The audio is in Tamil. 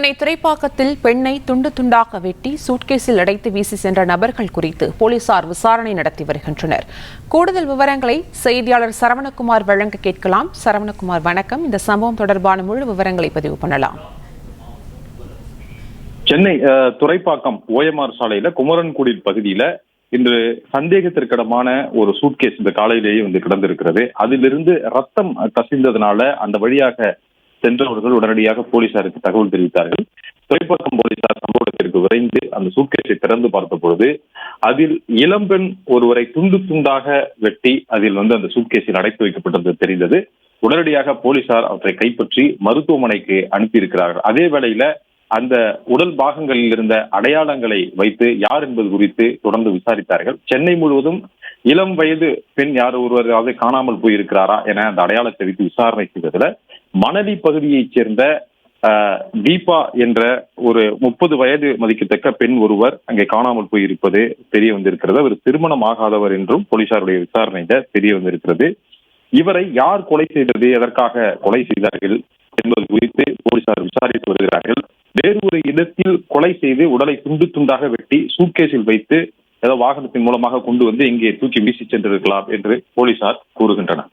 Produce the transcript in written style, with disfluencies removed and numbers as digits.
சென்னை துறைப்பாக்கத்தில் பெண்ணை துண்டு துண்டாக வெட்டி சூட்கேஸில் அடைத்து வீசி சென்ற நபர்கள் குறித்து போலீசார் விசாரணை நடத்தி வருகின்றனர். கூடுதல் விவரங்களை செய்தியாளர் சரவணகுமார் வழங்க கேட்கலாம். சரவணகுமார், வணக்கம். இந்த சம்பவம் தொடர்பான முழு விவரங்களை பதிவு பண்ணலாம். சென்னை துறைப்பாக்கம் ஓஎம்ஆர் சாலையில குமரன்குடில் பகுதியில இன்று சந்தேகத்திற்கிடமான ஒரு சூட்கேஸ் இந்த காலையிலேயே கிடந்திருக்கிறது. அதிலிருந்து ரத்தம் கசிந்ததுனால அந்த வழியாக சென்றவர்கள் உடனடியாக போலீசாருக்கு தகவல் தெரிவித்தார்கள். துறைப்பாக்கம் போலீசார் சம்பவத்திற்கு விரைந்து அந்த சூட்கேஸை திறந்து பார்த்த பொழுது அதில் இளம்பெண் ஒருவரை துண்டு துண்டாக வெட்டி அதில் அந்த சூட்கேஸில் அடைத்து வைக்கப்பட்டது தெரிந்தது. உடனடியாக போலீசார் அவற்றை கைப்பற்றி மருத்துவமனைக்கு அனுப்பியிருக்கிறார்கள். அதே வேளையில அந்த உடல் பாகங்களில் இருந்த அடையாளங்களை வைத்து யார் என்பது குறித்து தொடர்ந்து விசாரித்தார்கள். சென்னை முழுவதும் இளம் வயது பெண் யார் ஒருவராவது காணாமல் போயிருக்கிறாரா என அந்த அடையாளத்தை வைத்து விசாரணை செய்ததுல மணலி பகுதியைச் சேர்ந்த தீபா என்ற ஒரு 30 வயது மதிக்கத்தக்க பெண் ஒருவர் அங்கே காணாமல் போயிருப்பது தெரிய வந்திருக்கிறது. அவர் திருமணம் ஆகாதவர் என்றும் போலீசாருடைய விசாரணையில தெரிய வந்திருக்கிறது. இவரை யார் கொலை செய்தது, எதற்காக கொலை செய்தார்கள் என்பது குறித்து போலீசார் விசாரித்து வருகிறார்கள். வேறு ஒரு இடத்தில் கொலை செய்து உடலை துண்டு துண்டாக வெட்டி சூட்கேஸில் வைத்து ஏதோ வாகனத்தின் மூலமாக கொண்டு இங்கே தூக்கி வீசி சென்றிருக்கலாம் என்று போலீசார் கூறுகின்றனர்.